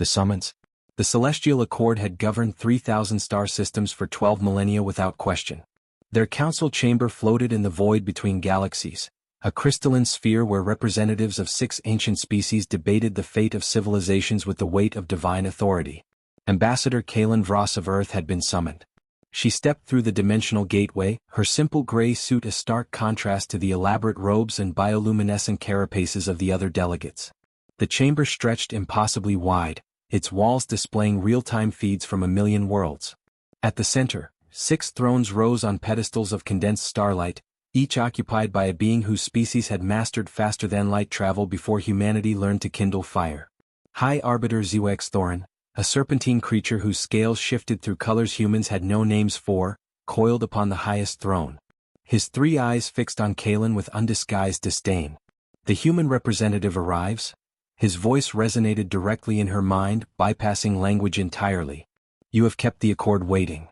The summons. The Celestial Accord had governed 3,000 star systems for 12 millennia without question. Their council chamber floated in the void between galaxies, a crystalline sphere where representatives of 6 ancient species debated the fate of civilizations with the weight of divine authority. Ambassador Kaelin Voss of Earth had been summoned. She stepped through the dimensional gateway, her simple gray suit a stark contrast to the elaborate robes and bioluminescent carapaces of the other delegates. The chamber stretched impossibly wide, its walls displaying real-time feeds from a million worlds. At the center, 6 thrones rose on pedestals of condensed starlight, each occupied by a being whose species had mastered faster-than-light travel before humanity learned to kindle fire. High Arbiter Zewex Thorin, a serpentine creature whose scales shifted through colors humans had no names for, coiled upon the highest throne. His 3 eyes fixed on Kaelin with undisguised disdain. The human representative arrives. His voice resonated directly in her mind, bypassing language entirely. You have kept the Accord waiting.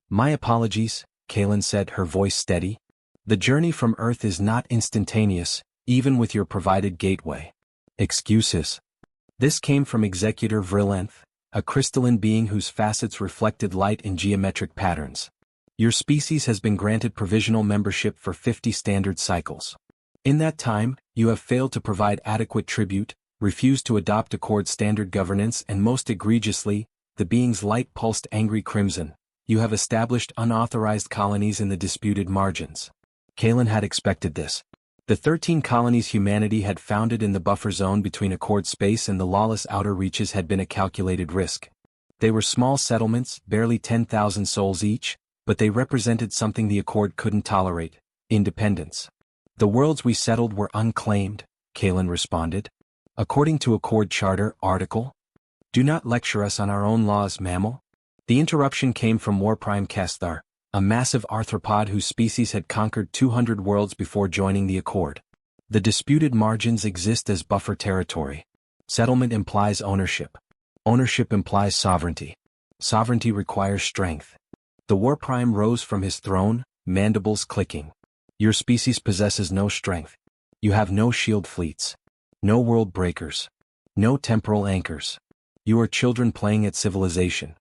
My apologies, Kaelin said, her voice steady. The journey from Earth is not instantaneous, even with your provided gateway. Excuses. This came from Executor Vrillenth, a crystalline being whose facets reflected light in geometric patterns. Your species has been granted provisional membership for 50 standard cycles. In that time, you have failed to provide adequate tribute, refused to adopt Accord standard governance, and most egregiously, the being's light pulsed angry crimson. You have established unauthorized colonies in the disputed margins. Kaelin had expected this. The 13 colonies humanity had founded in the buffer zone between Accord space and the lawless outer reaches had been a calculated risk. They were small settlements, barely 10,000 souls each, but they represented something the Accord couldn't tolerate: independence. The worlds we settled were unclaimed, Kaelin responded. According to Accord Charter, Article. Do not lecture us on our own laws, mammal. The interruption came from Warprime Kesthar, a massive arthropod whose species had conquered 200 worlds before joining the Accord. The disputed margins exist as buffer territory. Settlement implies ownership. Ownership implies sovereignty. Sovereignty requires strength. The Warprime rose from his throne, mandibles clicking. Your species possesses no strength. You have no shield fleets. No world breakers. No temporal anchors. You are children playing at civilization.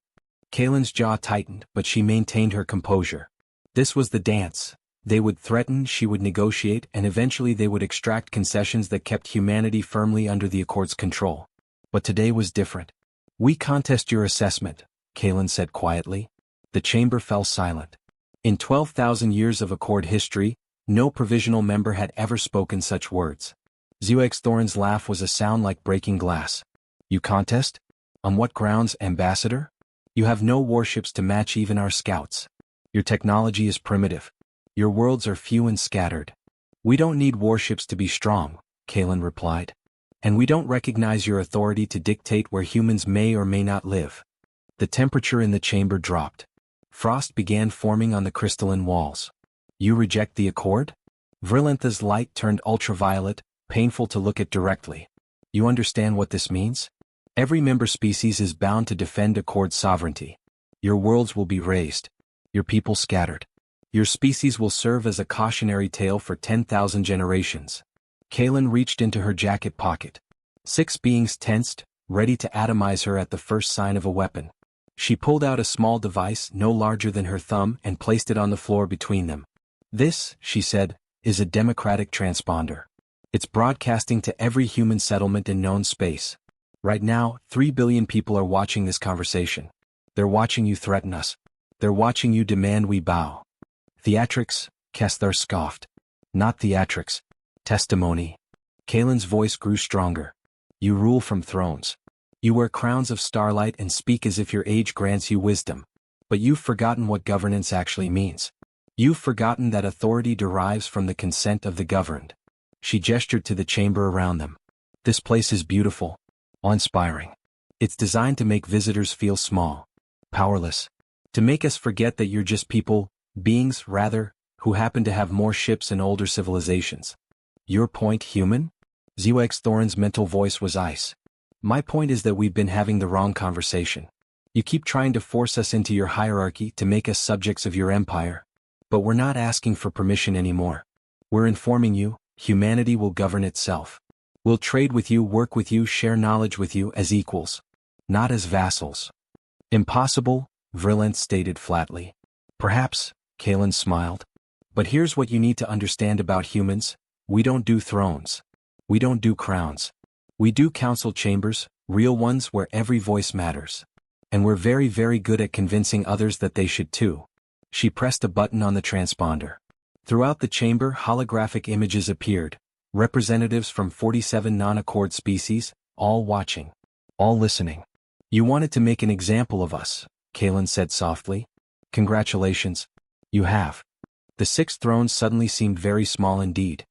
Kaelin's jaw tightened, but she maintained her composure. This was the dance. They would threaten, she would negotiate, and eventually they would extract concessions that kept humanity firmly under the Accord's control. But today was different. We contest your assessment, Kaelin said quietly. The chamber fell silent. In 12,000 years of Accord history, no provisional member had ever spoken such words. Zewex Thorin's laugh was a sound like breaking glass. You contest? On what grounds, Ambassador? You have no warships to match even our scouts. Your technology is primitive. Your worlds are few and scattered. We don't need warships to be strong, Kaelin replied. And we don't recognize your authority to dictate where humans may or may not live. The temperature in the chamber dropped. Frost began forming on the crystalline walls. You reject the Accord? Vrillenth's light turned ultraviolet, painful to look at directly. You understand what this means? Every member species is bound to defend Accord sovereignty. Your worlds will be razed. Your people scattered. Your species will serve as a cautionary tale for 10,000 generations. Kaelin reached into her jacket pocket. 6 beings tensed, ready to atomize her at the first sign of a weapon. She pulled out a small device no larger than her thumb and placed it on the floor between them. This, she said, is a democratic transponder. It's broadcasting to every human settlement in known space. Right now, 3 billion people are watching this conversation. They're watching you threaten us. They're watching you demand we bow. Theatrics, Kesthar scoffed. Not theatrics. Testimony. Kaelin's voice grew stronger. You rule from thrones. You wear crowns of starlight and speak as if your age grants you wisdom. But you've forgotten what governance actually means. You've forgotten that authority derives from the consent of the governed. She gestured to the chamber around them. This place is beautiful. Awe-inspiring. It's designed to make visitors feel small, powerless, to make us forget that you're just people, beings, rather, who happen to have more ships and older civilizations. Your point, human? Zewex Thorin's mental voice was ice. My point is that we've been having the wrong conversation. You keep trying to force us into your hierarchy to make us subjects of your empire. But we're not asking for permission anymore. We're informing you, humanity will govern itself. We'll trade with you, work with you, share knowledge with you as equals. Not as vassals. Impossible, Virulent stated flatly. Perhaps, Kalen smiled. But here's what you need to understand about humans: we don't do thrones. We don't do crowns. We do council chambers, real ones where every voice matters. And we're very, very good at convincing others that they should too. She pressed a button on the transponder. Throughout the chamber, holographic images appeared, representatives from 47 non-accord species, all watching, all listening. You wanted to make an example of us, Kalen said softly. Congratulations. You have. The 6 thrones suddenly seemed very small indeed.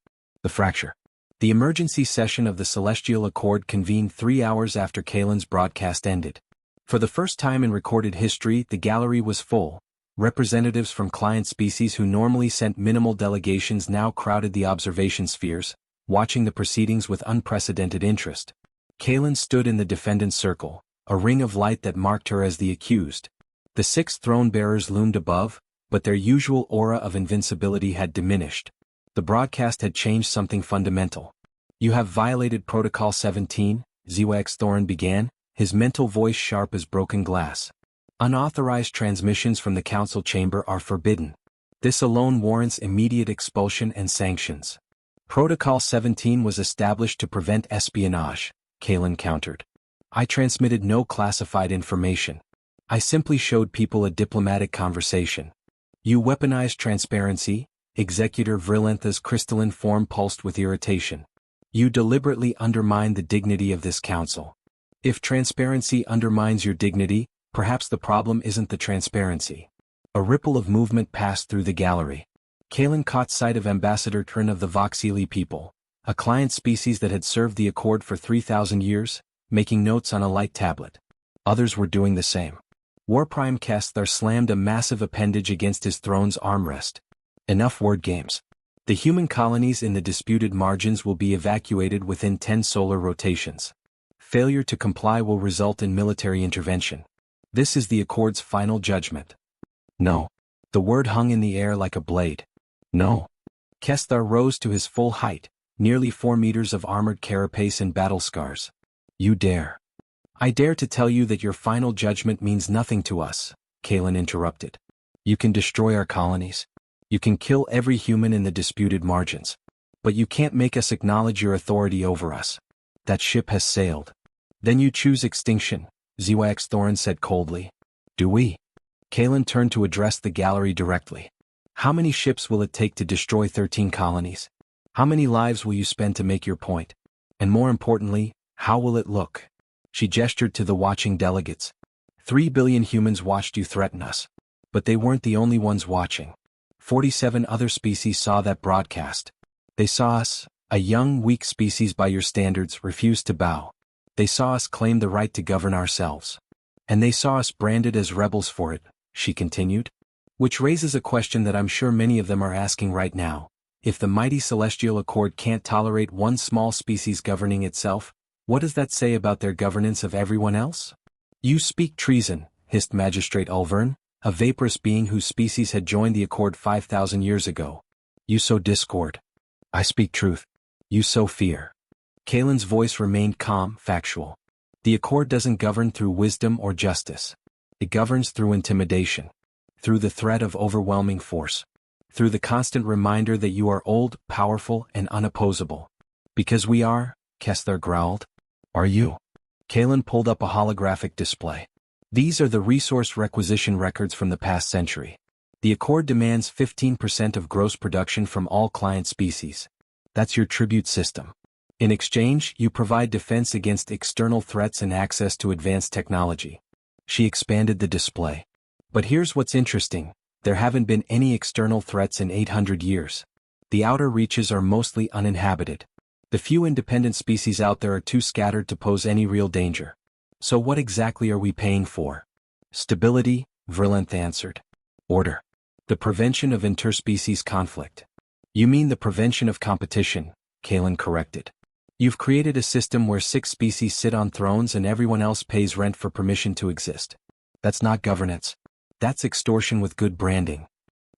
The fracture. The emergency session of the Celestial Accord convened 3 hours after Kalen's broadcast ended. For the first time in recorded history, the gallery was full. Representatives from client species who normally sent minimal delegations now crowded the observation spheres, watching the proceedings with unprecedented interest. Kalen stood in the defendant's circle, a ring of light that marked her as the accused. The 6 throne-bearers loomed above, but their usual aura of invincibility had diminished. The broadcast had changed something fundamental. You have violated Protocol 17, Ziwax Thorin began, his mental voice sharp as broken glass. Unauthorized transmissions from the council chamber are forbidden. This alone warrants immediate expulsion and sanctions. Protocol 17 was established to prevent espionage, Kalen countered. I transmitted no classified information. I simply showed people a diplomatic conversation. You weaponized transparency. Executor Virulentha's crystalline form pulsed with irritation. You deliberately undermined the dignity of this council. If transparency undermines your dignity, perhaps the problem isn't the transparency. A ripple of movement passed through the gallery. Kalen caught sight of Ambassador Trin of the Voxili people, a client species that had served the Accord for 3,000 years, making notes on a light tablet. Others were doing the same. Warprime Kesthar slammed a massive appendage against his throne's armrest. Enough word games. The human colonies in the disputed margins will be evacuated within 10 solar rotations. Failure to comply will result in military intervention. This is the Accord's final judgment. No. The word hung in the air like a blade. No. Kesthar rose to his full height, nearly 4 meters of armored carapace and battle scars. You dare. I dare to tell you that your final judgment means nothing to us, Kalen interrupted. You can destroy our colonies. You can kill every human in the disputed margins. But you can't make us acknowledge your authority over us. That ship has sailed. Then you choose extinction, Ziwax Thorin said coldly. Do we? Kalen turned to address the gallery directly. How many ships will it take to destroy 13 colonies? How many lives will you spend to make your point? And more importantly, how will it look? She gestured to the watching delegates. 3 billion humans watched you threaten us. But they weren't the only ones watching. 47 other species saw that broadcast. They saw us, a young, weak species by your standards, refuse to bow. They saw us claim the right to govern ourselves. And they saw us branded as rebels for it, she continued. Which raises a question that I'm sure many of them are asking right now. If the mighty Celestial Accord can't tolerate one small species governing itself, what does that say about their governance of everyone else? You speak treason, hissed Magistrate Ulvern, a vaporous being whose species had joined the Accord 5,000 years ago. You sow discord. I speak truth. You sow fear. Kalen's voice remained calm, factual. The Accord doesn't govern through wisdom or justice. It governs through intimidation. Through the threat of overwhelming force. Through the constant reminder that you are old, powerful, and unopposable. Because we are, Kesthar growled. Are you? Kalen pulled up a holographic display. These are the resource requisition records from the past century. The Accord demands 15% of gross production from all client species. That's your tribute system. In exchange, you provide defense against external threats and access to advanced technology. She expanded the display. But here's what's interesting. There haven't been any external threats in 800 years. The outer reaches are mostly uninhabited. The few independent species out there are too scattered to pose any real danger. So what exactly are we paying for? Stability, Virulentha answered. Order. The prevention of interspecies conflict. You mean the prevention of competition, Kalen corrected. You've created a system where 6 species sit on thrones and everyone else pays rent for permission to exist. That's not governance. That's extortion with good branding.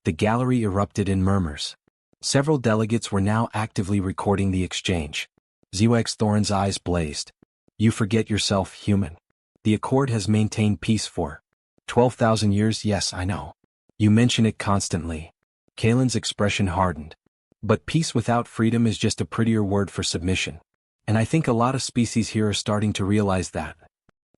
The gallery erupted in murmurs. Several delegates were now actively recording the exchange. Ziwax Thorin's eyes blazed. You forget yourself, human. The Accord has maintained peace for 12,000 years. Yes, I know. You mention it constantly. Kalen's expression hardened. But peace without freedom is just a prettier word for submission. And I think a lot of species here are starting to realize that.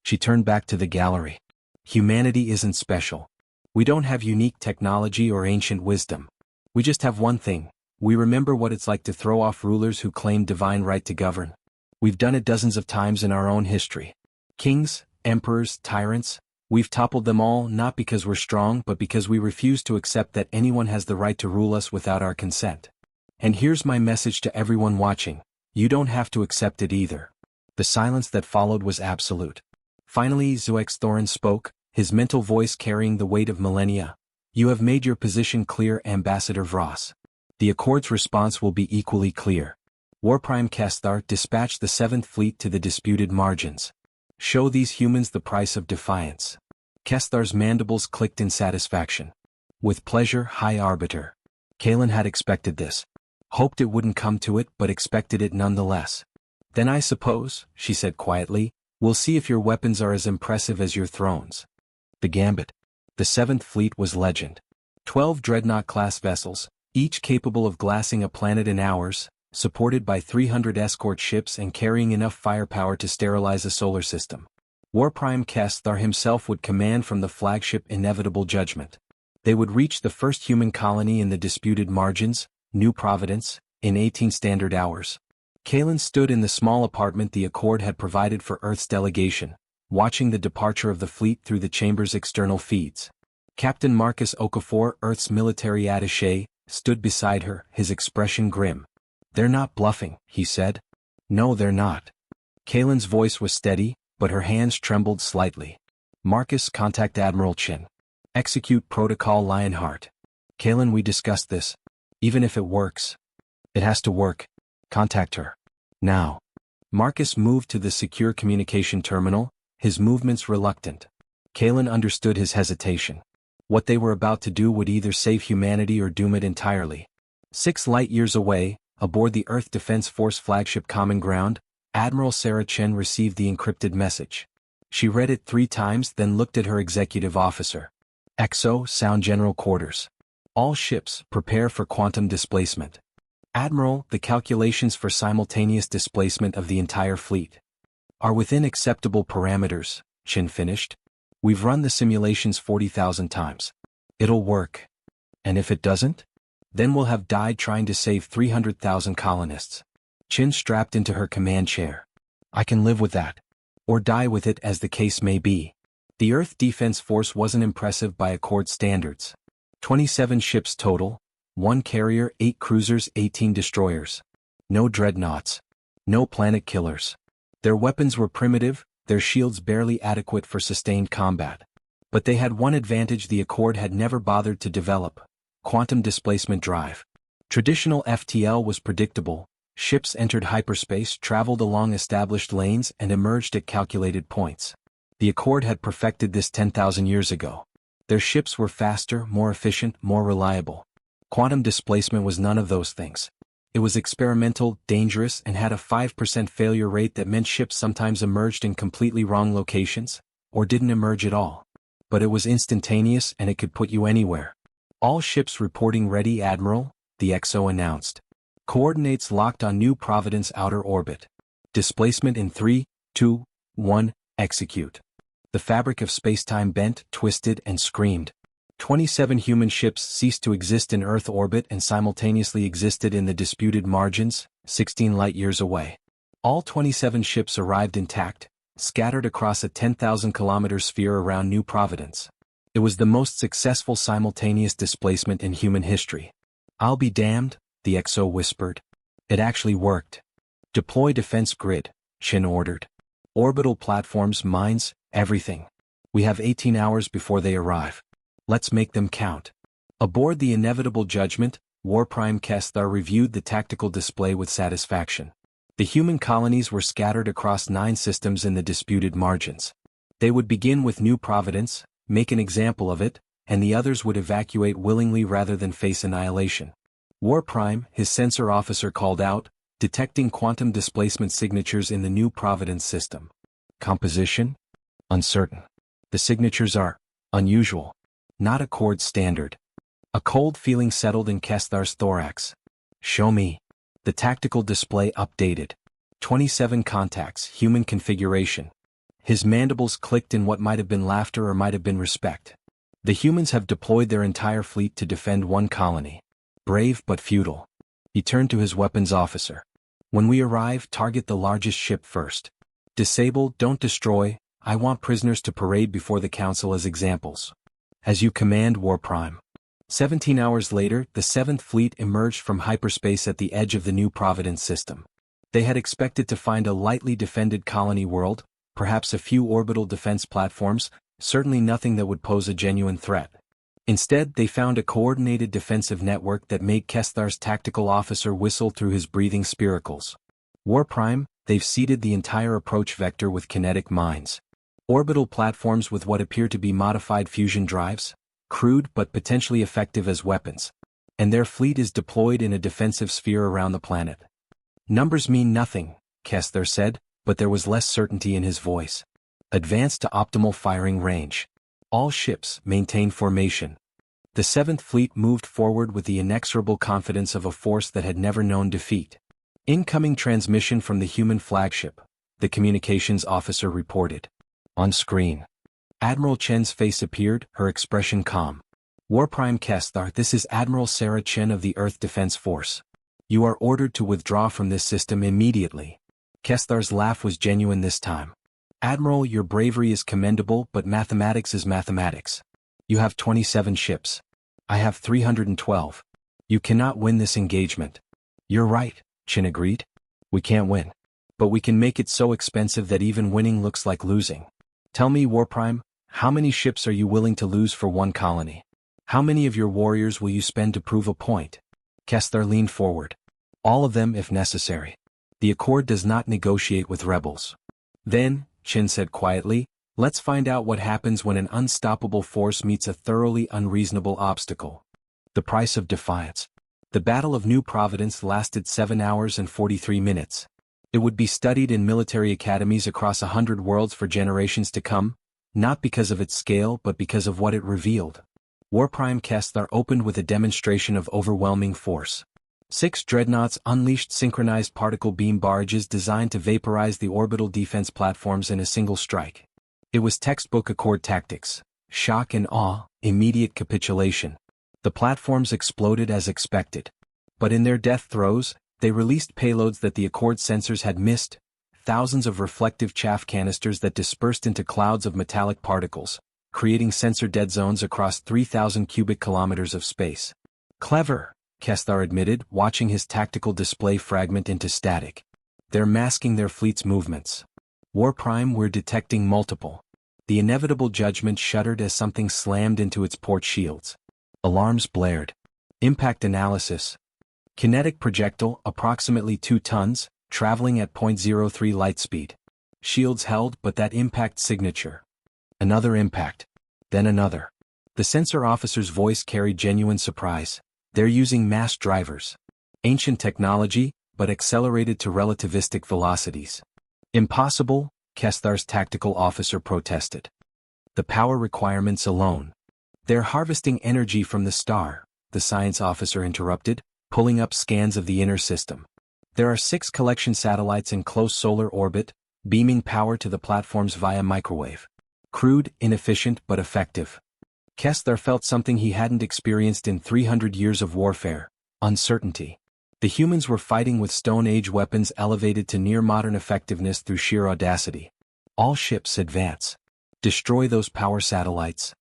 She turned back to the gallery. Humanity isn't special. We don't have unique technology or ancient wisdom. We just have one thing. We remember what it's like to throw off rulers who claim divine right to govern. We've done it dozens of times in our own history. Kings, emperors, tyrants, we've toppled them all not because we're strong but because we refuse to accept that anyone has the right to rule us without our consent. And here's my message to everyone watching. You don't have to accept it either. The silence that followed was absolute. Finally Xuexthorin spoke, his mental voice carrying the weight of millennia. You have made your position clear, Ambassador Vros. The Accord's response will be equally clear. Warprime Kesthar, dispatch the 7th Fleet to the disputed margins. Show these humans the price of defiance. Kesthar's mandibles clicked in satisfaction. With pleasure, High Arbiter. Kalen had expected this. Hoped it wouldn't come to it but expected it nonetheless. Then I suppose, she said quietly, we'll see if your weapons are as impressive as your thrones. The Gambit. The 7th Fleet was legend. 12 dreadnought-class vessels, each capable of glassing a planet in hours, supported by 300 escort ships and carrying enough firepower to sterilize a solar system. Warprime Kesthar himself would command from the flagship Inevitable Judgment. They would reach the first human colony in the disputed margins, New Providence, in 18 standard hours. Kalen stood in the small apartment the Accord had provided for Earth's delegation, watching the departure of the fleet through the chamber's external feeds. Captain Marcus Okafor, Earth's military attaché, stood beside her, his expression grim. They're not bluffing, he said. No, they're not. Kalen's voice was steady, but her hands trembled slightly. Marcus, contact Admiral Chin. Execute Protocol Lionheart. Kalen, we discussed this. Even if it works. It has to work. Contact her. Now. Marcus moved to the secure communication terminal, his movements reluctant. Kalen understood his hesitation. What they were about to do would either save humanity or doom it entirely. 6 light-years away, aboard the Earth Defense Force flagship Common Ground, Admiral Sarah Chen received the encrypted message. She read it 3 times then looked at her executive officer. XO, Sound General Quarters. All ships, prepare for quantum displacement. Admiral, the calculations for simultaneous displacement of the entire fleet are within acceptable parameters, Chen finished. We've run the simulations 40,000 times. It'll work. And if it doesn't? Then we'll have died trying to save 300,000 colonists. Chen strapped into her command chair. I can live with that. Or die with it as the case may be. The Earth Defense Force wasn't impressive by Accord standards. 27 ships total, 1 carrier, 8 cruisers, 18 destroyers. No dreadnoughts. No planet killers. Their weapons were primitive, their shields barely adequate for sustained combat. But they had one advantage the Accord had never bothered to develop: quantum displacement drive. Traditional FTL was predictable. Ships entered hyperspace, traveled along established lanes, and emerged at calculated points. The Accord had perfected this 10,000 years ago. Their ships were faster, more efficient, more reliable. Quantum displacement was none of those things. It was experimental, dangerous, and had a 5% failure rate that meant ships sometimes emerged in completely wrong locations, or didn't emerge at all. But it was instantaneous and it could put you anywhere. All ships reporting ready, Admiral, the XO announced. Coordinates locked on New Providence outer orbit. Displacement in 3, 2, 1, execute. The fabric of spacetime bent, twisted, and screamed. 27 human ships ceased to exist in Earth orbit and simultaneously existed in the disputed margins, 16 light-years away. All 27 ships arrived intact, scattered across a 10,000-kilometer sphere around New Providence. It was the most successful simultaneous displacement in human history. I'll be damned, the XO whispered. It actually worked. Deploy defense grid, Chen ordered. Orbital platforms, mines, everything. We have 18 hours before they arrive. Let's make them count. Aboard the Inevitable Judgment, Warprime Kesthar reviewed the tactical display with satisfaction. The human colonies were scattered across 9 systems in the disputed margins. They would begin with New Providence, make an example of it, and the others would evacuate willingly rather than face annihilation. Warprime, his sensor officer called out, detecting quantum displacement signatures in the New Providence system. Composition? uncertain. The signatures are unusual, not Accord standard. A cold feeling settled in Kesthar's thorax. Show me. The tactical display updated. 27 contacts, human configuration. His mandibles clicked in what might have been laughter or might have been respect. The humans have deployed their entire fleet to defend one colony. Brave but futile. He turned to his weapons officer. When we arrive, target the largest ship first. Disable, don't destroy. I want prisoners to parade before the council as examples. As you command, War Prime. 17 hours later, the 7th Fleet emerged from hyperspace at the edge of the New Providence system. They had expected to find a lightly defended colony world, perhaps a few orbital defense platforms, certainly nothing that would pose a genuine threat. Instead, they found a coordinated defensive network that made Kesthar's tactical officer whistle through his breathing spiracles. War Prime, they've seeded the entire approach vector with kinetic mines. Orbital platforms with what appear to be modified fusion drives, crude but potentially effective as weapons. And their fleet is deployed in a defensive sphere around the planet. Numbers mean nothing, Kesther said, but there was less certainty in his voice. Advance to optimal firing range. All ships maintain formation. The 7th Fleet moved forward with the inexorable confidence of a force that had never known defeat. Incoming transmission from the human flagship, the communications officer reported. On screen. Admiral Chen's face appeared, her expression calm. War Prime Kesthar, this is Admiral Sarah Chen of the Earth Defense Force. You are ordered to withdraw from this system immediately. Kesthar's laugh was genuine this time. Admiral, your bravery is commendable, but mathematics is mathematics. You have 27 ships. I have 312. You cannot win this engagement. You're right, Chen agreed. We can't win. But we can make it so expensive that even winning looks like losing. Tell me, War Prime, how many ships are you willing to lose for one colony? How many of your warriors will you spend to prove a point? Kesthar leaned forward. All of them if necessary. The Accord does not negotiate with rebels. Then, Chen said quietly, let's find out what happens when an unstoppable force meets a thoroughly unreasonable obstacle. The price of defiance. The Battle of New Providence lasted 7 hours and 43 minutes. It would be studied in military academies across 100 worlds for generations to come, not because of its scale but because of what it revealed. War Prime Kesthar opened with a demonstration of overwhelming force. 6 dreadnoughts unleashed synchronized particle beam barrages designed to vaporize the orbital defense platforms in a single strike. It was textbook Accord tactics. Shock and awe, immediate capitulation. The platforms exploded as expected. But in their death throes, they released payloads that the Accord sensors had missed, thousands of reflective chaff canisters that dispersed into clouds of metallic particles, creating sensor dead zones across 3,000 cubic kilometers of space. Clever, Kesthar admitted, watching his tactical display fragment into static. They're masking their fleet's movements. War Prime, we're detecting multiple. The inevitable judgment shuddered as something slammed into its port shields. Alarms blared. Impact analysis. Kinetic projectile, approximately 2 tons, traveling at 0.03 light speed. Shields held, but that impact signature. Another impact. Then another. The sensor officer's voice carried genuine surprise. They're using mass drivers. Ancient technology, but accelerated to relativistic velocities. Impossible, Kesthar's tactical officer protested. The power requirements alone. They're harvesting energy from the star, the science officer interrupted, pulling up scans of the inner system. There are 6 collection satellites in close solar orbit, beaming power to the platforms via microwave. Crude, inefficient, but effective. Kesthar felt something he hadn't experienced in 300 years of warfare: uncertainty. The humans were fighting with Stone Age weapons elevated to near-modern effectiveness through sheer audacity. All ships advance. Destroy those power satellites.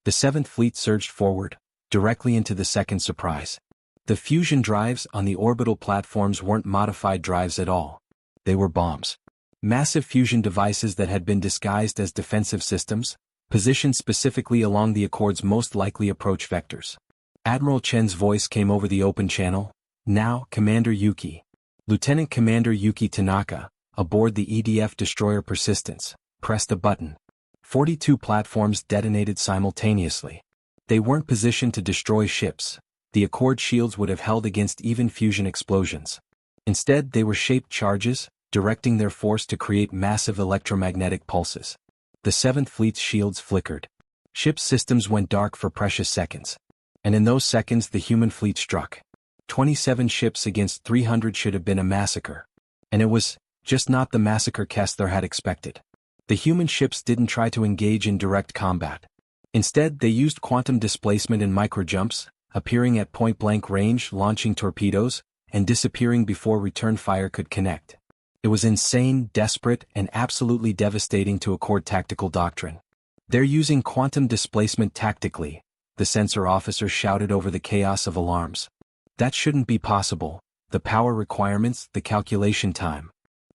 The 7th Fleet surged forward, directly into the second surprise. The fusion drives on the orbital platforms weren't modified drives at all. They were bombs. Massive fusion devices that had been disguised as defensive systems, positioned specifically along the Accord's most likely approach vectors. Admiral Chen's voice came over the open channel. Now, Commander Yuki. Lieutenant Commander Yuki Tanaka, aboard the EDF destroyer Persistence, pressed a button. 42 platforms detonated simultaneously. They weren't positioned to destroy ships. The Accord shields would have held against even fusion explosions. Instead, they were shaped charges, directing their force to create massive electromagnetic pulses. The Seventh Fleet's shields flickered. Ship's systems went dark for precious seconds. And in those seconds the human fleet struck. 27 ships against 300 should have been a massacre. And it was just not the massacre Kessler had expected. The human ships didn't try to engage in direct combat. Instead, they used quantum displacement and microjumps, appearing at point-blank range, launching torpedoes, and disappearing before return fire could connect. It was insane, desperate, and absolutely devastating to Accord tactical doctrine. "They're using quantum displacement tactically," the sensor officer shouted over the chaos of alarms. "That shouldn't be possible. The power requirements, the calculation time.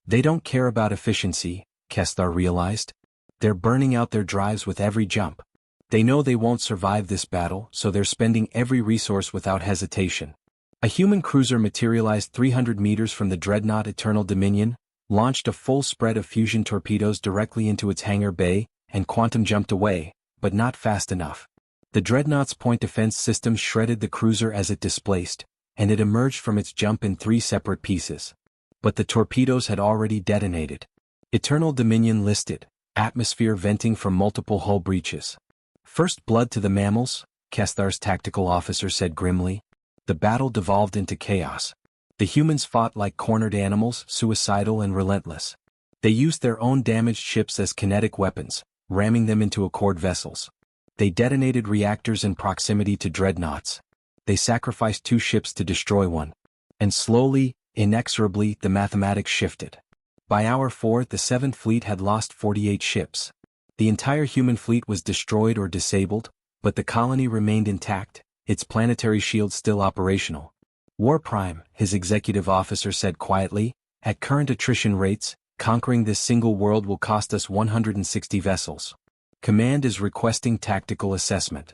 They don't care about efficiency," Kessler realized. "They're burning out their drives with every jump. They know they won't survive this battle, so they're spending every resource without hesitation." A human cruiser materialized 300 meters from the dreadnought Eternal Dominion, launched a full spread of fusion torpedoes directly into its hangar bay, and quantum jumped away, but not fast enough. The dreadnought's point defense system shredded the cruiser as it displaced, and it emerged from its jump in 3 separate pieces. But the torpedoes had already detonated. Eternal Dominion listed, atmosphere venting from multiple hull breaches. "First blood to the mammals," Kessler's tactical officer said grimly. The battle devolved into chaos. The humans fought like cornered animals, suicidal and relentless. They used their own damaged ships as kinetic weapons, ramming them into Accord vessels. They detonated reactors in proximity to dreadnoughts. They sacrificed 2 ships to destroy one. And slowly, inexorably, the mathematics shifted. By hour 4, the Seventh Fleet had lost 48 ships. The entire human fleet was destroyed or disabled, but the colony remained intact, its planetary shield still operational. "War Prime," his executive officer said quietly, "at current attrition rates, conquering this single world will cost us 160 vessels. Command is requesting tactical assessment."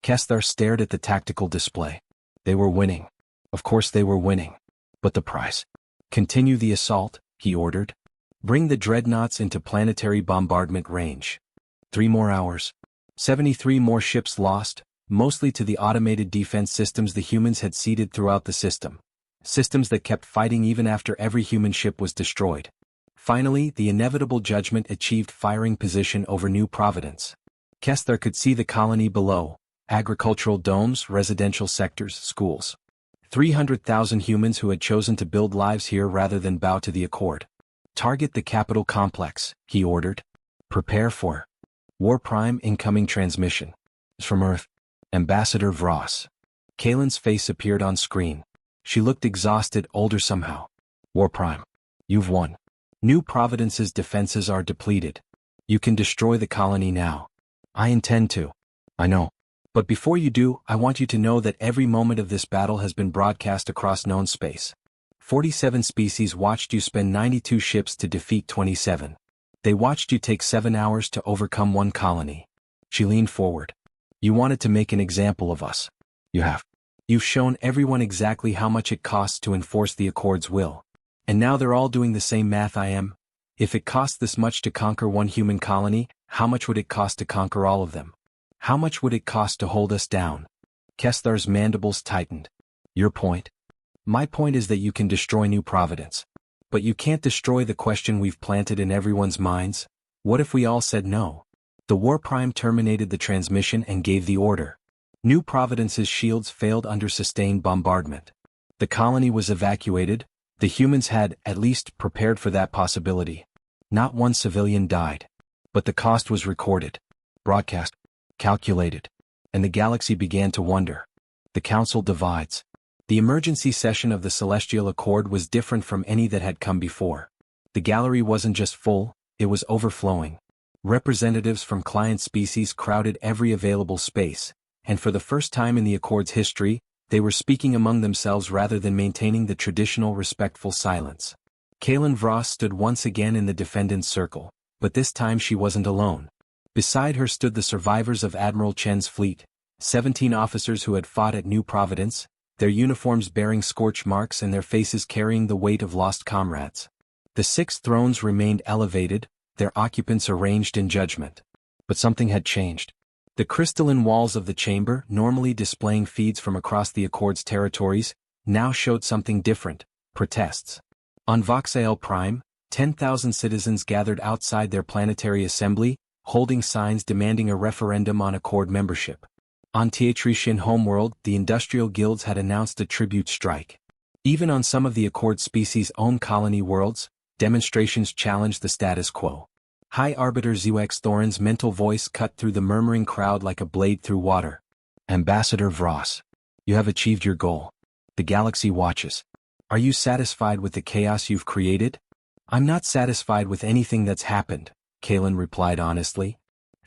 Kessler stared at the tactical display. They were winning. Of course they were winning. But the price? "Continue the assault," he ordered. "Bring the dreadnoughts into planetary bombardment range." 3 more hours. 73 more ships lost, mostly to the automated defense systems the humans had seeded throughout the system. Systems that kept fighting even after every human ship was destroyed. Finally, the inevitable judgment achieved firing position over New Providence. Kessler could see the colony below, agricultural domes, residential sectors, schools. 300,000 humans who had chosen to build lives here rather than bow to the Accord. "Target the capital complex," he ordered. "Prepare for War Prime incoming transmission." From Earth. Ambassador Vross. Kalen's face appeared on screen. She looked exhausted, older somehow. "War Prime. You've won. New Providence's defenses are depleted. You can destroy the colony now." "I intend to." "I know. But before you do, I want you to know that every moment of this battle has been broadcast across known space. 47 species watched you spend 92 ships to defeat 27. They watched you take 7 hours to overcome 1 colony." She leaned forward. "You wanted to make an example of us. You have. You've shown everyone exactly how much it costs to enforce the Accord's will. And now they're all doing the same math I am. If it costs this much to conquer 1 human colony, how much would it cost to conquer all of them? How much would it cost to hold us down?" Kessler's mandibles tightened. "Your point?" "My point is that you can destroy New Providence. But you can't destroy the question we've planted in everyone's minds. What if we all said no?" The War Prime terminated the transmission and gave the order. New Providence's shields failed under sustained bombardment. The colony was evacuated. The humans had, at least, prepared for that possibility. Not 1 civilian died. But the cost was recorded, broadcast, calculated. And the galaxy began to wonder. The Council divides. The emergency session of the Celestial Accord was different from any that had come before. The gallery wasn't just full, it was overflowing. Representatives from client species crowded every available space, and for the first time in the Accord's history, they were speaking among themselves rather than maintaining the traditional respectful silence. Kalen Vross stood once again in the defendant's circle, but this time she wasn't alone. Beside her stood the survivors of Admiral Chen's fleet, 17 officers who had fought at New Providence, their uniforms bearing scorch marks and their faces carrying the weight of lost comrades. The 6 thrones remained elevated, their occupants arranged in judgment. But something had changed. The crystalline walls of the chamber, normally displaying feeds from across the Accord's territories, now showed something different: protests. On Voxael Prime, 10,000 citizens gathered outside their planetary assembly, holding signs demanding a referendum on Accord membership. On Tietrishin homeworld, the industrial guilds had announced a tribute strike. Even on some of the Accord species' own colony worlds, demonstrations challenged the status quo. High Arbiter Zux Thorin's mental voice cut through the murmuring crowd like a blade through water. Ambassador Vross, you have achieved your goal. The galaxy watches. Are you satisfied with the chaos you've created? I'm not satisfied with anything that's happened, Kalen replied honestly.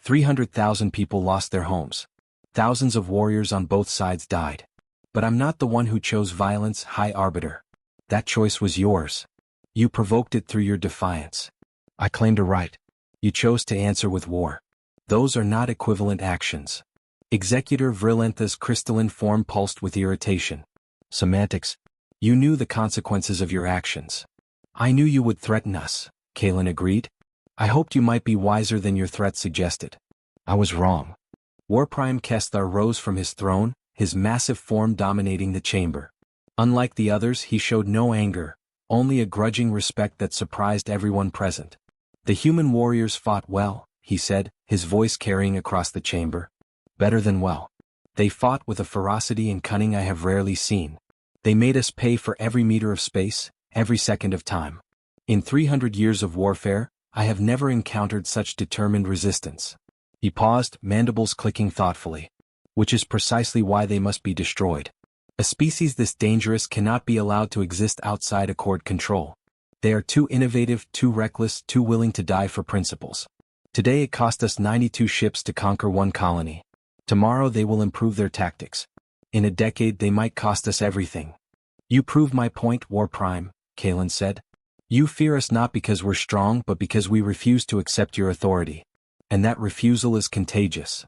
300,000 people lost their homes. Thousands of warriors on both sides died. But I'm not the one who chose violence, High Arbiter. That choice was yours. You provoked it through your defiance. I claimed a right. You chose to answer with war. Those are not equivalent actions. Executor Virlentha's crystalline form pulsed with irritation. Semantics. You knew the consequences of your actions. I knew you would threaten us, Kalen agreed. I hoped you might be wiser than your threat suggested. I was wrong. Warprime Kesthar rose from his throne, his massive form dominating the chamber. Unlike the others, he showed no anger, only a grudging respect that surprised everyone present. The human warriors fought well, he said, his voice carrying across the chamber. Better than well. They fought with a ferocity and cunning I have rarely seen. They made us pay for every meter of space, every second of time. In 300 years of warfare, I have never encountered such determined resistance. He paused, mandibles clicking thoughtfully. Which is precisely why they must be destroyed. A species this dangerous cannot be allowed to exist outside Accord control. They are too innovative, too reckless, too willing to die for principles. Today it cost us 92 ships to conquer one colony. Tomorrow they will improve their tactics. In a decade they might cost us everything. You prove my point, Warprime, Kalen said. You fear us not because we're strong but because we refuse to accept your authority. And that refusal is contagious.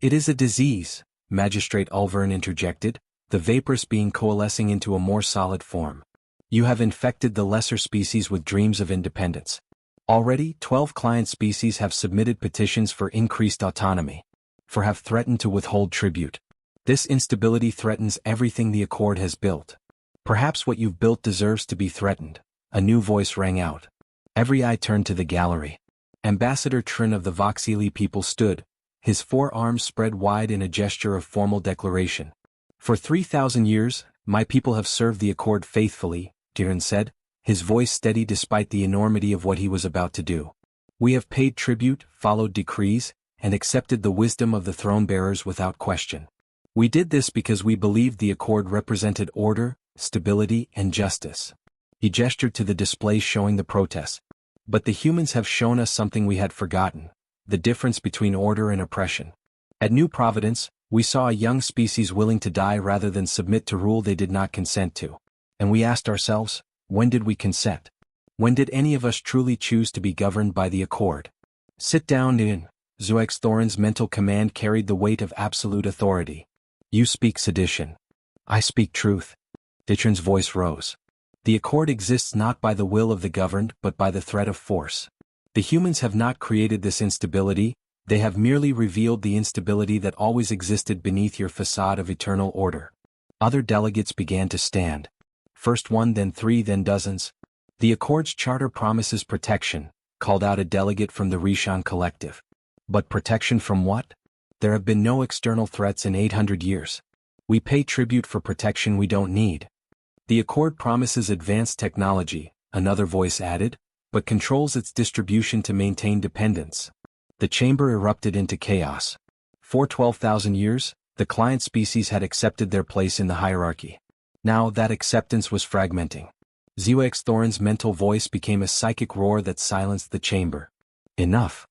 It is a disease, Magistrate Ulvern interjected, the vaporous being coalescing into a more solid form. You have infected the lesser species with dreams of independence. Already, 12 client species have submitted petitions for increased autonomy. For have threatened to withhold tribute. This instability threatens everything the Accord has built. Perhaps what you've built deserves to be threatened. A new voice rang out. Every eye turned to the gallery. Ambassador Trin of the Voxili people stood, his 4 arms spread wide in a gesture of formal declaration. For 3,000 years, my people have served the Accord faithfully, Diran said, his voice steady despite the enormity of what he was about to do. We have paid tribute, followed decrees, and accepted the wisdom of the throne-bearers without question. We did this because we believed the Accord represented order, stability, and justice. He gestured to the displays showing the protests. But the humans have shown us something we had forgotten, the difference between order and oppression. At New Providence, we saw a young species willing to die rather than submit to rule they did not consent to. And we asked ourselves, when did we consent? When did any of us truly choose to be governed by the Accord? Sit down, in. Zux Thorin's mental command carried the weight of absolute authority. You speak sedition. I speak truth. Ditron's voice rose. The Accord exists not by the will of the governed but by the threat of force. The humans have not created this instability, they have merely revealed the instability that always existed beneath your facade of eternal order. Other delegates began to stand. First 1, then 3, then dozens. The Accord's charter promises protection, called out a delegate from the Rishon collective. But protection from what? There have been no external threats in 800 years. We pay tribute for protection we don't need. The Accord promises advanced technology, another voice added, but controls its distribution to maintain dependence. The chamber erupted into chaos. For 12,000 years, the client species had accepted their place in the hierarchy. Now that acceptance was fragmenting. Zux Thorin's mental voice became a psychic roar that silenced the chamber. Enough.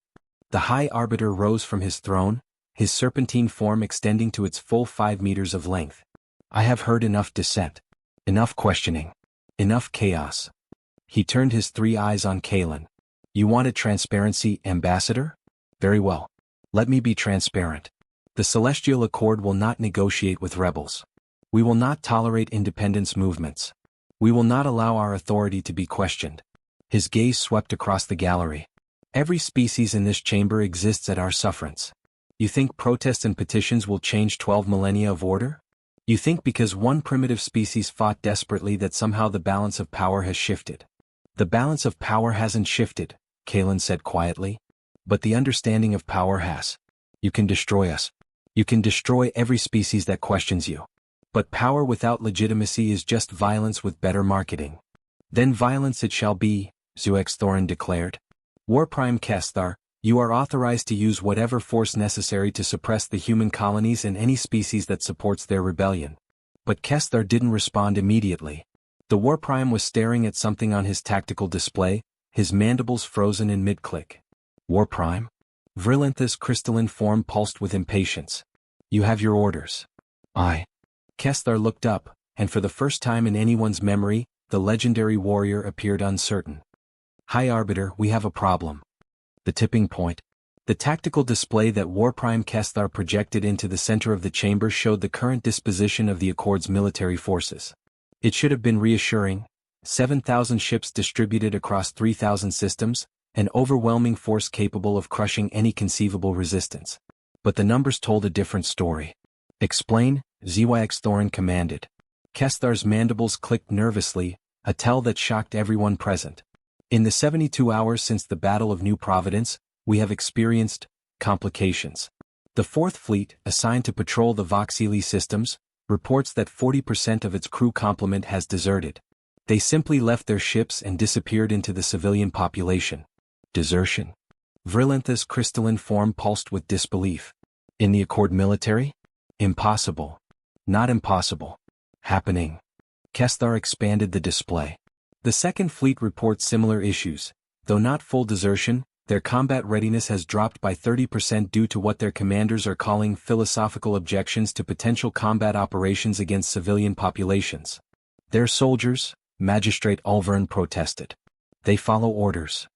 The High Arbiter rose from his throne, his serpentine form extending to its full 5 meters of length. I have heard enough dissent. Enough questioning. Enough chaos. He turned his 3 eyes on Kalen. You wanted transparency, Ambassador? Very well. Let me be transparent. The Celestial Accord will not negotiate with rebels. We will not tolerate independence movements. We will not allow our authority to be questioned. His gaze swept across the gallery. Every species in this chamber exists at our sufferance. You think protests and petitions will change 12 millennia of order? You think because one primitive species fought desperately that somehow the balance of power has shifted. The balance of power hasn't shifted, Kalen said quietly. But the understanding of power has. You can destroy us. You can destroy every species that questions you. But power without legitimacy is just violence with better marketing. Then violence it shall be, Thorin declared. War Prime Kesthar, you are authorized to use whatever force necessary to suppress the human colonies and any species that supports their rebellion. But Kesthar didn't respond immediately. The War Prime was staring at something on his tactical display, his mandibles frozen in mid-click. War Prime? Vrilantha's crystalline form pulsed with impatience. You have your orders. Aye. Kesthar looked up, and for the first time in anyone's memory, the legendary warrior appeared uncertain. High Arbiter, we have a problem. The tipping point. The tactical display that War Prime Kesthar projected into the center of the chamber showed the current disposition of the Accord's military forces. It should have been reassuring. 7,000 ships distributed across 3,000 systems, an overwhelming force capable of crushing any conceivable resistance. But the numbers told a different story. Explain, Thorin commanded. Kesthar's mandibles clicked nervously, a tell that shocked everyone present. In the 72 hours since the Battle of New Providence, we have experienced complications. The Fourth Fleet, assigned to patrol the Voxili systems, reports that 40% of its crew complement has deserted. They simply left their ships and disappeared into the civilian population. Desertion? Vrilantha's crystalline form pulsed with disbelief. In the Accord military? Impossible. Not impossible. Happening. Kesthar expanded the display. The Second Fleet reports similar issues. Though not full desertion, their combat readiness has dropped by 30% due to what their commanders are calling philosophical objections to potential combat operations against civilian populations. Their soldiers, Magistrate Ulvern protested. They follow orders.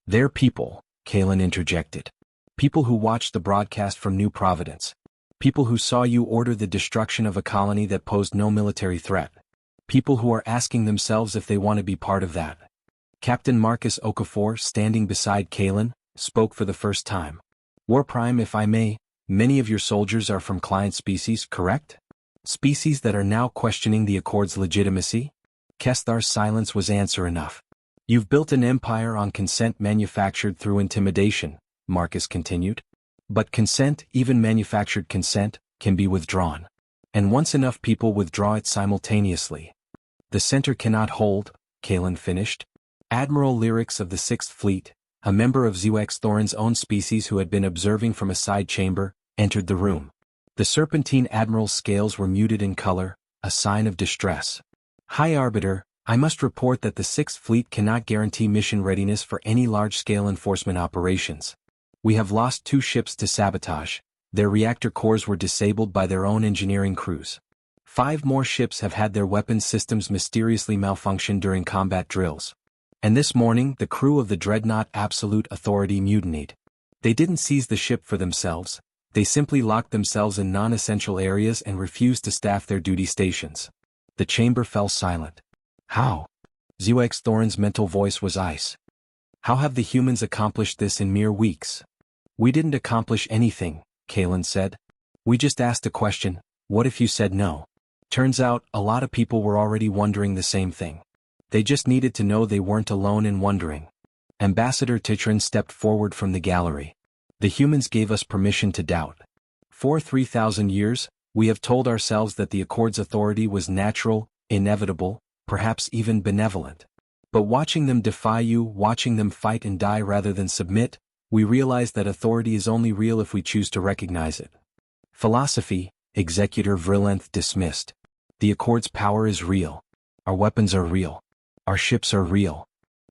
Their people, Kalen interjected. People who watched the broadcast from New Providence. People who saw you order the destruction of a colony that posed no military threat. People who are asking themselves if they want to be part of that. Captain Marcus Okafor, standing beside Kalen, spoke for the first time. War Prime, if I may, many of your soldiers are from client species, correct? Species that are now questioning the Accord's legitimacy? Kesthar's silence was answer enough. You've built an empire on consent manufactured through intimidation, Marcus continued. But consent, even manufactured consent, can be withdrawn. And once enough people withdraw it simultaneously. The center cannot hold, Kalen finished. Admiral Lyrics of the Sixth Fleet, a member of Thorin's own species who had been observing from a side chamber, entered the room. The serpentine admiral's scales were muted in color, a sign of distress. High Arbiter, I must report that the Sixth Fleet cannot guarantee mission readiness for any large-scale enforcement operations. We have lost 2 ships to sabotage. Their reactor cores were disabled by their own engineering crews. 5 more ships have had their weapons systems mysteriously malfunction during combat drills. And this morning, the crew of the Dreadnought Absolute Authority mutinied. They didn't seize the ship for themselves. They simply locked themselves in non-essential areas and refused to staff their duty stations. The chamber fell silent. How? Thorin's mental voice was ice. How have the humans accomplished this in mere weeks? We didn't accomplish anything, Kalen said. We just asked a question, what if you said no? Turns out, a lot of people were already wondering the same thing. They just needed to know they weren't alone in wondering. Ambassador Titran stepped forward from the gallery. The humans gave us permission to doubt. For 3,000 years, we have told ourselves that the Accord's authority was natural, inevitable, perhaps even benevolent. But watching them defy you, watching them fight and die rather than submit, we realize that authority is only real if we choose to recognize it. Philosophy, Executor Vrilanth dismissed. The Accord's power is real. Our weapons are real. Our ships are real.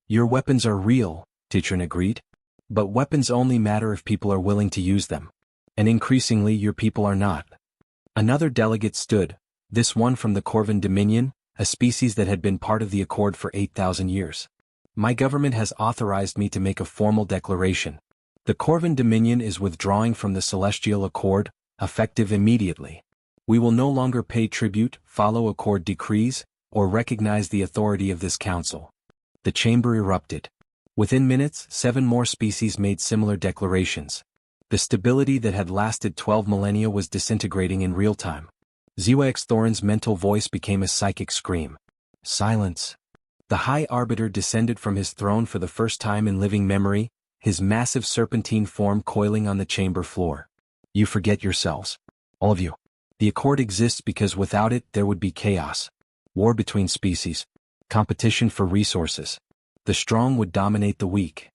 Your weapons are real, Titran agreed. But weapons only matter if people are willing to use them. And increasingly your people are not. Another delegate stood, this one from the Corvin Dominion, a species that had been part of the Accord for 8,000 years. My government has authorized me to make a formal declaration. The Corvin Dominion is withdrawing from the Celestial Accord, effective immediately. We will no longer pay tribute, follow Accord decrees, or recognize the authority of this council. The chamber erupted. Within minutes, 7 more species made similar declarations. The stability that had lasted 12 millennia was disintegrating in real time. Thorin's mental voice became a psychic scream. Silence. The High Arbiter descended from his throne for the first time in living memory, his massive serpentine form coiling on the chamber floor. You forget yourselves. All of you. The Accord exists because without it there would be chaos. War between species. Competition for resources. The strong would dominate the weak.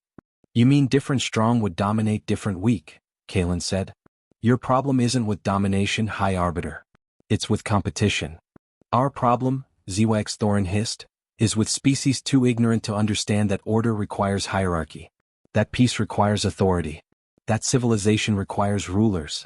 You mean different strong would dominate different weak, Kalen said. Your problem isn't with domination, High Arbiter. It's with competition. Our problem, Zwax Thorin hissed, is with species too ignorant to understand that order requires hierarchy. That peace requires authority. That civilization requires rulers.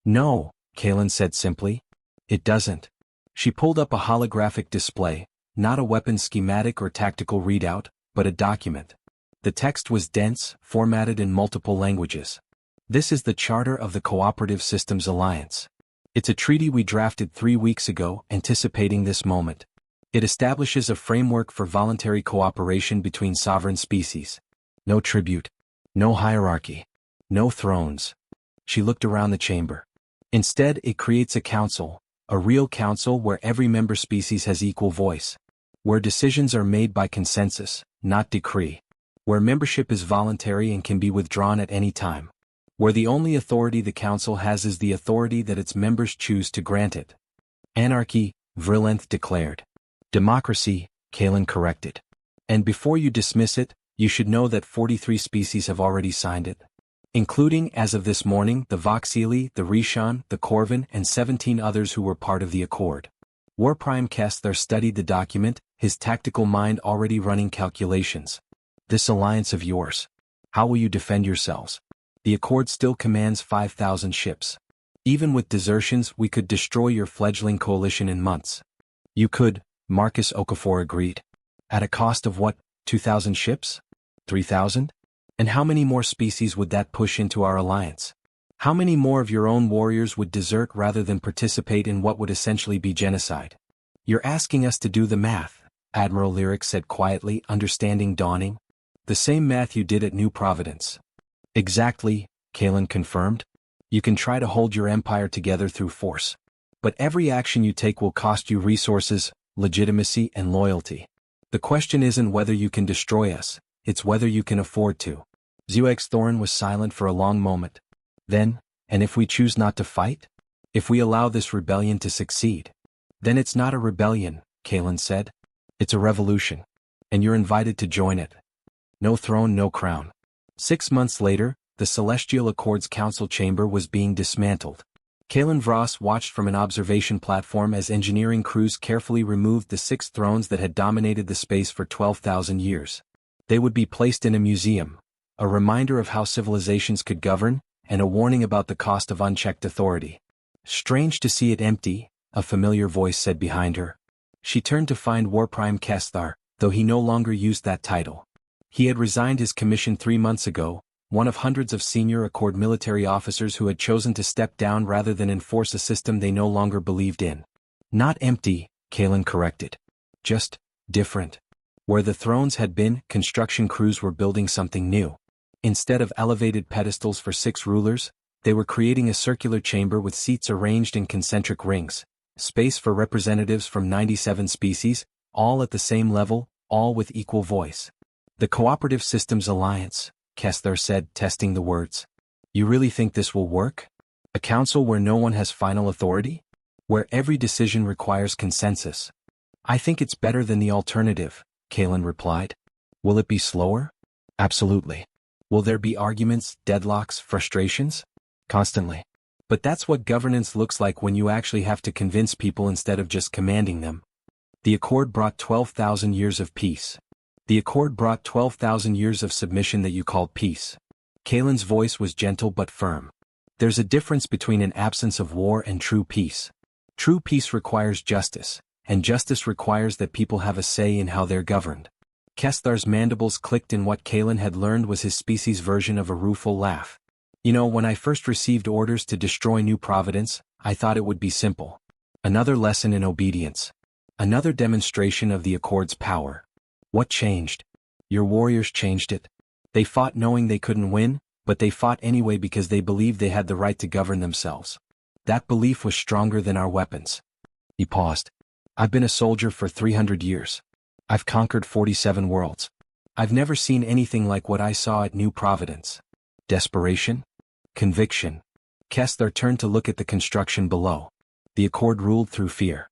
No, Kalen said simply. It doesn't. She pulled up a holographic display, not a weapon schematic or tactical readout, but a document. The text was dense, formatted in multiple languages. This is the Charter of the Cooperative Systems Alliance. It's a treaty we drafted 3 weeks ago, anticipating this moment. It establishes a framework for voluntary cooperation between sovereign species. No tribute. No hierarchy. No thrones. She looked around the chamber. Instead, it creates a council, a real council where every member species has equal voice. Where decisions are made by consensus, not decree. Where membership is voluntary and can be withdrawn at any time. Where the only authority the council has is the authority that its members choose to grant it. Anarchy, Vrilenth declared. Democracy, Kalen corrected. And before you dismiss it, you should know that 43 species have already signed it. Including, as of this morning, the Voxili, the Rishon, the Corvin, and 17 others who were part of the Accord. Warprime Kestler studied the document, his tactical mind already running calculations. This alliance of yours. How will you defend yourselves? The Accord still commands 5,000 ships. Even with desertions, we could destroy your fledgling coalition in months. You could, Marcus Okafor agreed. At a cost of what, 2,000 ships? 3,000? And how many more species would that push into our alliance? How many more of your own warriors would desert rather than participate in what would essentially be genocide? You're asking us to do the math, Admiral Lyric said quietly, understanding dawning. The same math you did at New Providence. Exactly, Kalen confirmed. You can try to hold your empire together through force. But every action you take will cost you resources, legitimacy, and loyalty. The question isn't whether you can destroy us, it's whether you can afford to. Zwax Thorin was silent for a long moment. Then, and if we choose not to fight? If we allow this rebellion to succeed? Then it's not a rebellion, Kalen said. It's a revolution. And you're invited to join it. No throne, no crown. 6 months later, the Celestial Accord's council chamber was being dismantled. Kalen Vross watched from an observation platform as engineering crews carefully removed the 6 thrones that had dominated the space for 12,000 years. They would be placed in a museum, a reminder of how civilizations could govern, and a warning about the cost of unchecked authority. Strange to see it empty, a familiar voice said behind her. She turned to find Warprime Kestlar, though he no longer used that title. He had resigned his commission 3 months ago, one of hundreds of senior Accord military officers who had chosen to step down rather than enforce a system they no longer believed in. Not empty, Kalen corrected. Just different. Where the thrones had been, construction crews were building something new. Instead of elevated pedestals for 6 rulers, they were creating a circular chamber with seats arranged in concentric rings, space for representatives from 97 species, all at the same level, all with equal voice. The Cooperative Systems Alliance, Kestler said, testing the words. You really think this will work? A council where no one has final authority? Where every decision requires consensus? I think it's better than the alternative, Kalen replied. Will it be slower? Absolutely. Will there be arguments, deadlocks, frustrations? Constantly. But that's what governance looks like when you actually have to convince people instead of just commanding them. The Accord brought 12,000 years of peace. The Accord brought 12,000 years of submission that you called peace. Kalen's voice was gentle but firm. There's a difference between an absence of war and true peace. True peace requires justice, and justice requires that people have a say in how they're governed. Kestlar's mandibles clicked in what Kalen had learned was his species' version of a rueful laugh. You know, when I first received orders to destroy New Providence, I thought it would be simple. Another lesson in obedience. Another demonstration of the Accord's power. What changed? Your warriors changed it. They fought knowing they couldn't win, but they fought anyway because they believed they had the right to govern themselves. That belief was stronger than our weapons. He paused. I've been a soldier for 300 years. I've conquered 47 worlds. I've never seen anything like what I saw at New Providence. Desperation? Conviction. Kessler turned to look at the construction below. The accord ruled through fear.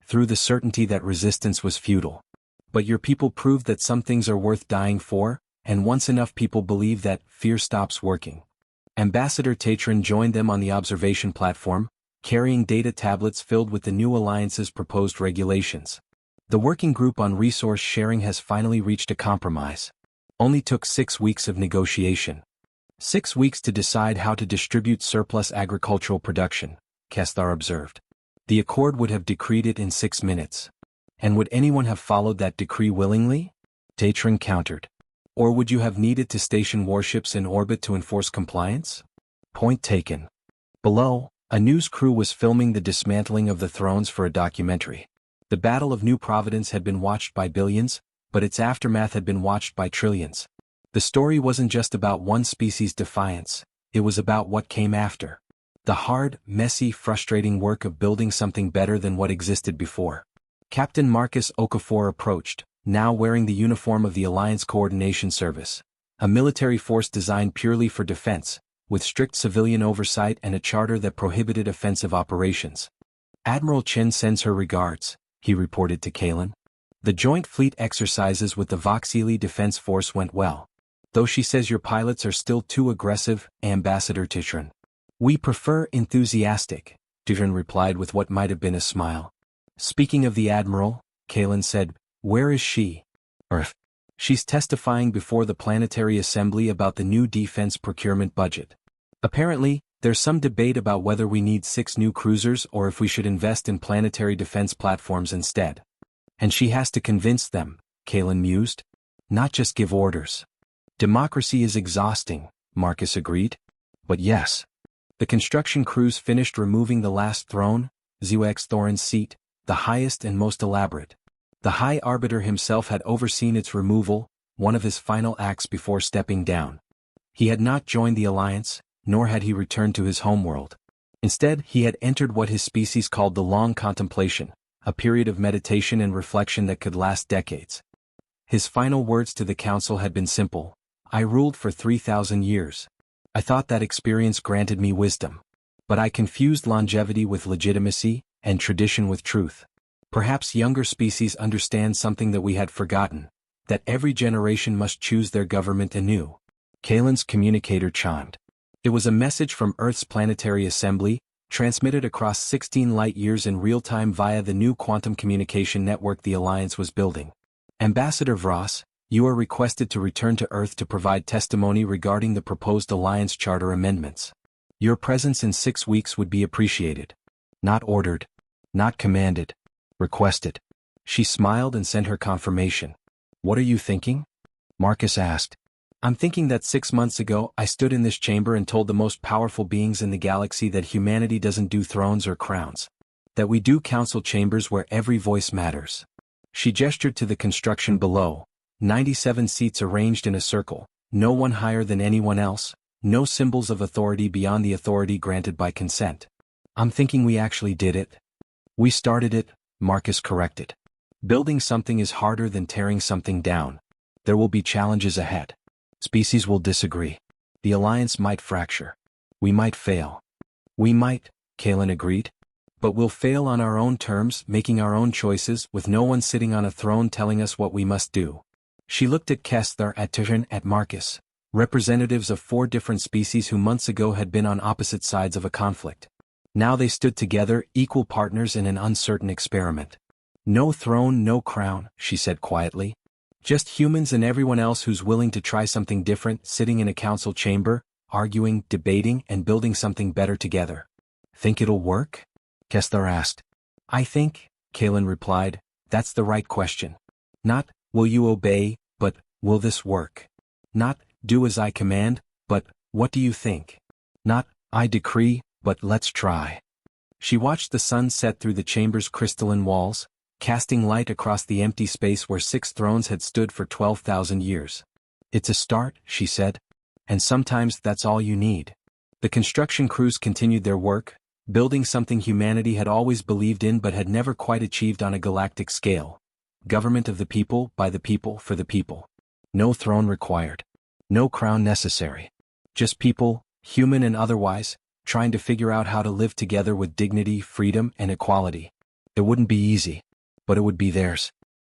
Through the certainty that resistance was futile. But your people proved that some things are worth dying for, and once enough people believe that, fear stops working. Ambassador Tatron joined them on the observation platform, carrying data tablets filled with the new alliance's proposed regulations. The working group on resource sharing has finally reached a compromise. Only took 6 weeks of negotiation. 6 weeks to decide how to distribute surplus agricultural production, Kessler observed. The accord would have decreed it in 6 minutes. And would anyone have followed that decree willingly? Tatron countered. Or would you have needed to station warships in orbit to enforce compliance? Point taken. Below, a news crew was filming the dismantling of the thrones for a documentary. The Battle of New Providence had been watched by billions, but its aftermath had been watched by trillions. The story wasn't just about one species' defiance, it was about what came after. The hard, messy, frustrating work of building something better than what existed before. Captain Marcus Okafor approached, now wearing the uniform of the Alliance Coordination Service, a military force designed purely for defense, with strict civilian oversight and a charter that prohibited offensive operations. Admiral Chen sends her regards, he reported to Kalen. The joint fleet exercises with the Voxili Defense Force went well. Though she says your pilots are still too aggressive, Ambassador Tatron. We prefer enthusiastic, Tatron replied with what might have been a smile. Speaking of the Admiral, Kalen said, where is she? Earth. She's testifying before the Planetary Assembly about the new defense procurement budget. Apparently, there's some debate about whether we need 6 new cruisers or if we should invest in planetary defense platforms instead. And she has to convince them, Kalen mused. Not just give orders. Democracy is exhausting, Marcus agreed. But yes. The construction crews finished removing the last throne, Zewex Thorin's seat, the highest and most elaborate. The High Arbiter himself had overseen its removal, one of his final acts before stepping down. He had not joined the Alliance, nor had he returned to his homeworld. Instead, he had entered what his species called the long contemplation, a period of meditation and reflection that could last decades. His final words to the council had been simple: I ruled for 3,000 years. I thought that experience granted me wisdom. But I confused longevity with legitimacy, and tradition with truth. Perhaps younger species understand something that we had forgotten, that every generation must choose their government anew. Kalen's communicator chimed. It was a message from Earth's Planetary Assembly, transmitted across 16 light-years in real-time via the new quantum communication network the Alliance was building. Ambassador Vross, you are requested to return to Earth to provide testimony regarding the proposed Alliance Charter amendments. Your presence in 6 weeks would be appreciated. Not ordered. Not commanded. Requested. She smiled and sent her confirmation. What are you thinking? Marcus asked. I'm thinking that 6 months ago I stood in this chamber and told the most powerful beings in the galaxy that humanity doesn't do thrones or crowns. That we do council chambers where every voice matters. She gestured to the construction below, 97 seats arranged in a circle, no one higher than anyone else, no symbols of authority beyond the authority granted by consent. I'm thinking we actually did it. We started it, Marcus corrected. Building something is harder than tearing something down. There will be challenges ahead. Species will disagree. The Alliance might fracture. We might fail. We might, Kalen agreed. But we'll fail on our own terms, making our own choices, with no one sitting on a throne telling us what we must do. She looked at Kessler, at Tatron, at Marcus, representatives of 4 different species who months ago had been on opposite sides of a conflict. Now they stood together, equal partners in an uncertain experiment. No throne, no crown, she said quietly. Just humans and everyone else who's willing to try something different, sitting in a council chamber, arguing, debating, and building something better together. Think it'll work? Kessler asked. I think, Kalen replied, that's the right question. Not, will you obey, but, will this work? Not, do as I command, but, what do you think? Not, I decree, but let's try. She watched the sun set through the chamber's crystalline walls, casting light across the empty space where 6 thrones had stood for 12,000 years. It's a start, she said. And sometimes that's all you need. The construction crews continued their work, building something humanity had always believed in but had never quite achieved on a galactic scale. Government of the people, by the people, for the people. No throne required. No crown necessary. Just people, human and otherwise, trying to figure out how to live together with dignity, freedom, and equality. It wouldn't be easy, but it would be theirs.